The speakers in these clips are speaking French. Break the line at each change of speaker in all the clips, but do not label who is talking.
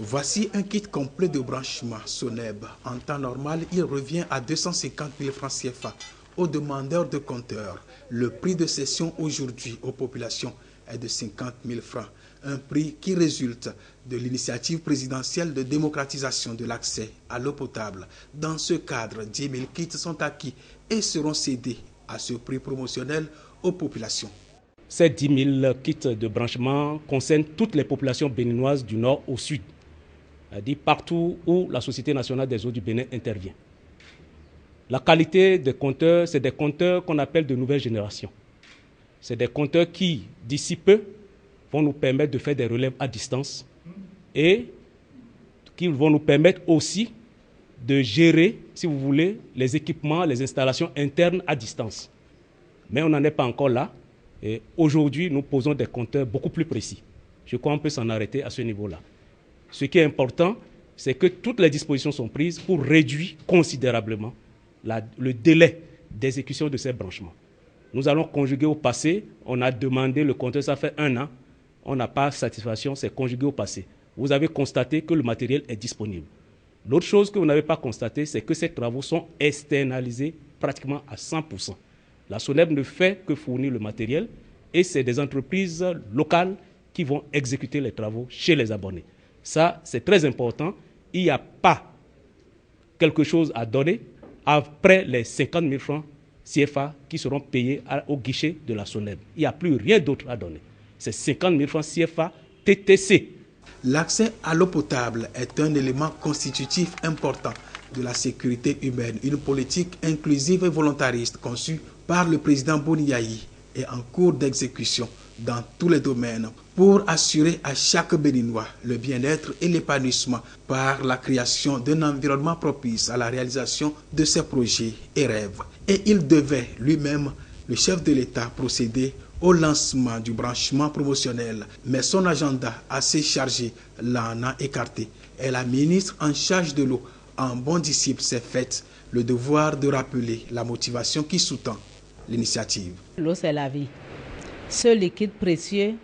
Voici un kit complet de branchement SONEB. En temps normal, il revient à 250 000 francs CFA aux demandeurs de compteurs. Le prix de cession aujourd'hui aux populations est de 50 000 francs. Un prix qui résulte de l'initiative présidentielle de démocratisation de l'accès à l'eau potable. Dans ce cadre, 10 000 kits sont acquis et seront cédés à ce prix promotionnel aux populations.
Ces 10 000 kits de branchement concernent toutes les populations béninoises du nord au sud, c'est-à-dire partout où la Société nationale des eaux du Bénin intervient. La qualité des compteurs, c'est des compteurs qu'on appelle de nouvelle génération. C'est des compteurs qui, d'ici peu, vont nous permettre de faire des relèves à distance et qui vont nous permettre aussi de gérer, si vous voulez, les équipements, les installations internes à distance. Mais on n'en est pas encore là. Et aujourd'hui, nous posons des compteurs beaucoup plus précis. Je crois qu'on peut s'en arrêter à ce niveau-là. Ce qui est important, c'est que toutes les dispositions sont prises pour réduire considérablement le délai d'exécution de ces branchements. Nous allons conjuguer au passé. On a demandé le compteur, ça fait 1 an. On n'a pas satisfaction, c'est conjugué au passé. Vous avez constaté que le matériel est disponible. L'autre chose que vous n'avez pas constaté, c'est que ces travaux sont externalisés pratiquement à 100%. La SONEB ne fait que fournir le matériel et c'est des entreprises locales qui vont exécuter les travaux chez les abonnés. Ça, c'est très important. Il n'y a pas quelque chose à donner après les 50 000 francs CFA qui seront payés au guichet de la SONEB. Il n'y a plus rien d'autre à donner. C'est 50 000 francs CFA TTC.
L'accès à l'eau potable est un élément constitutif important de la sécurité humaine. Une politique inclusive et volontariste conçue par le président Boni-Yayi est en cours d'exécution dans tous les domaines pour assurer à chaque Béninois le bien-être et l'épanouissement par la création d'un environnement propice à la réalisation de ses projets et rêves. Et il devait lui-même, le chef de l'État, procéder au lancement du branchement promotionnel, mais son agenda assez chargé l'en a écarté. Et la ministre en charge de l'eau, en bon disciple, s'est faite le devoir de rappeler la motivation qui sous-tend l'initiative.
L'eau, c'est la vie. Ce liquide précieux,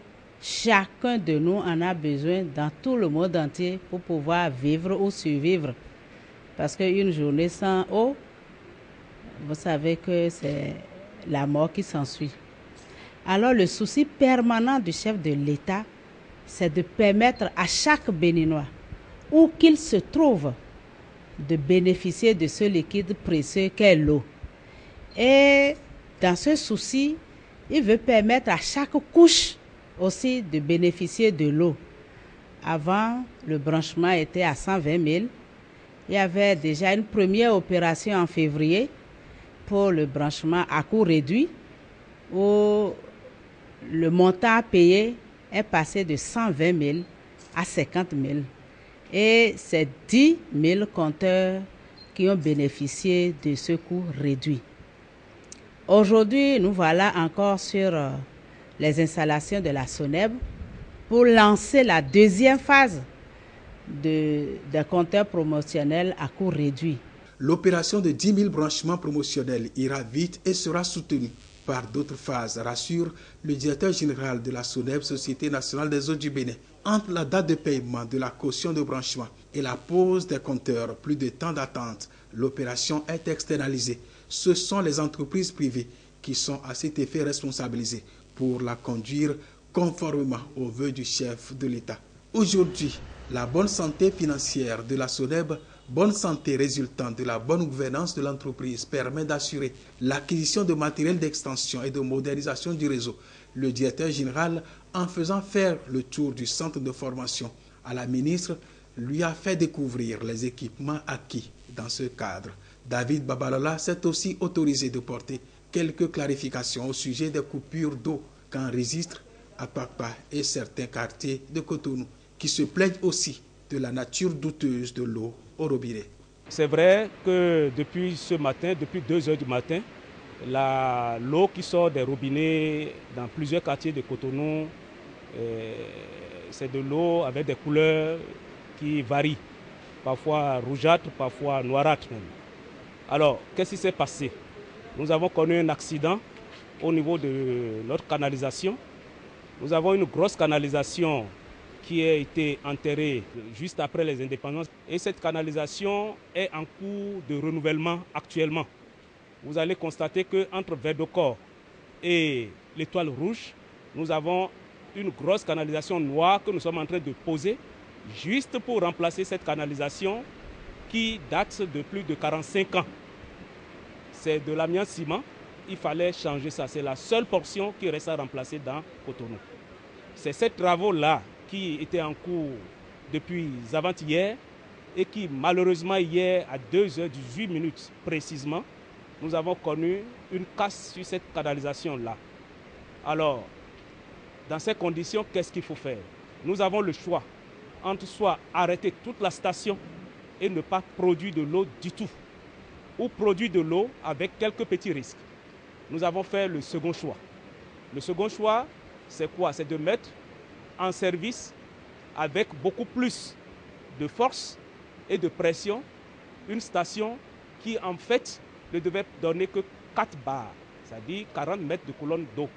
chacun de nous en a besoin dans tout le monde entier pour pouvoir vivre ou survivre. Parce qu'une journée sans eau, vous savez que c'est la mort qui s'ensuit. Alors le souci permanent du chef de l'État, c'est de permettre à chaque Béninois, où qu'il se trouve, de bénéficier de ce liquide précieux qu'est l'eau. Et dans ce souci, il veut permettre à chaque couche aussi de bénéficier de l'eau. Avant, le branchement était à 120 000. Il y avait déjà une première opération en février pour le branchement à coût réduit, où le montant à payer est passé de 120 000 à 50 000. Et c'est 10 000 compteurs qui ont bénéficié de ce coût réduit. Aujourd'hui, nous voilà encore sur les installations de la SONEB pour lancer la deuxième phase des compteurs promotionnels à coût réduit.
L'opération de 10 000 branchements promotionnels ira vite et sera soutenue par d'autres phases, rassure le directeur général de la SONEB, Société nationale des eaux du Bénin. Entre la date de paiement de la caution de branchement et la pose des compteurs, plus de temps d'attente, l'opération est externalisée. Ce sont les entreprises privées qui sont à cet effet responsabilisées pour la conduire conformément aux vœux du chef de l'État. Aujourd'hui, la bonne santé financière de la SONEB, bonne santé résultant de la bonne gouvernance de l'entreprise, permet d'assurer l'acquisition de matériel d'extension et de modernisation du réseau. Le directeur général, en faisant faire le tour du centre de formation à la ministre, lui a fait découvrir les équipements acquis dans ce cadre. David Babalola s'est aussi autorisé de porter quelques clarifications au sujet des coupures d'eau qu'enregistrent Apapa et certains quartiers de Cotonou, qui se plaignent aussi de la nature douteuse de l'eau au robinet.
C'est vrai que depuis ce matin, depuis 2 heures du matin, l'eau qui sort des robinets dans plusieurs quartiers de Cotonou, c'est de l'eau avec des couleurs qui varient, parfois rougeâtres, parfois noirâtres même. Alors, qu'est-ce qui s'est passé? Nous avons connu un accident au niveau de notre canalisation. Nous avons une grosse canalisation qui a été enterrée juste après les indépendances. Et cette canalisation est en cours de renouvellement actuellement. Vous allez constater qu'entre Verdocor et l'Étoile Rouge, nous avons une grosse canalisation noire que nous sommes en train de poser juste pour remplacer cette canalisation qui date de plus de 45 ans. C'est de l'amiante ciment, il fallait changer ça. C'est la seule portion qui reste à remplacer dans Cotonou. C'est ces travaux-là qui étaient en cours depuis avant-hier et qui malheureusement hier à 2h18 précisément, nous avons connu une casse sur cette canalisation-là. Alors, dans ces conditions, qu'est-ce qu'il faut faire? Nous avons le choix entre soit arrêter toute la station et ne pas produire de l'eau du tout, ou produire de l'eau avec quelques petits risques. Nous avons fait le second choix. Le second choix, c'est quoi? C'est de mettre en service avec beaucoup plus de force et de pression une station qui en fait ne devait donner que 4 bars, c'est-à-dire 40 mètres de colonne d'eau.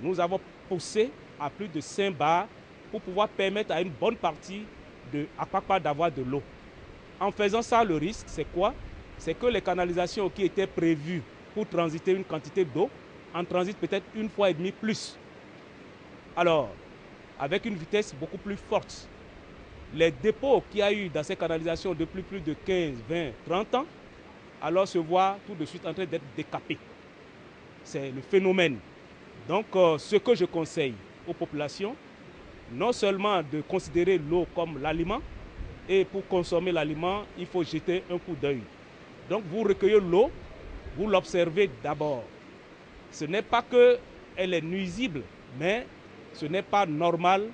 Nous avons poussé à plus de 5 bars pour pouvoir permettre à une bonne partie de Apapa d'avoir de l'eau. En faisant ça, le risque, c'est quoi? C'est que les canalisations qui étaient prévues pour transiter une quantité d'eau en transitent peut-être 1,5 fois plus. Alors, avec une vitesse beaucoup plus forte. Les dépôts qu'il y a eu dans ces canalisations depuis plus de 15, 20, 30 ans, alors se voient tout de suite en train d'être décapés. C'est le phénomène. Donc, ce que je conseille aux populations, non seulement de considérer l'eau comme l'aliment, et pour consommer l'aliment, il faut jeter un coup d'œil. Donc, vous recueillez l'eau, vous l'observez d'abord. Ce n'est pas qu'elle est nuisible, mais ce n'est pas normal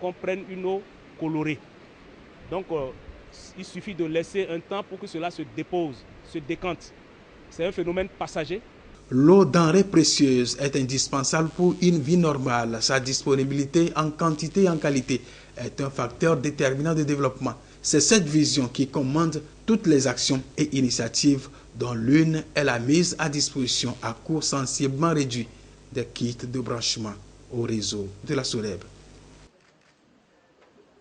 qu'on prenne une eau colorée. Donc, il suffit de laisser un temps pour que cela se dépose, se décante. C'est un phénomène passager.
L'eau, denrée précieuse, est indispensable pour une vie normale. Sa disponibilité en quantité et en qualité est un facteur déterminant de développement. C'est cette vision qui commande toutes les actions et initiatives, dont l'une est la mise à disposition à coût sensiblement réduit des kits de branchement au réseau de la SODEB.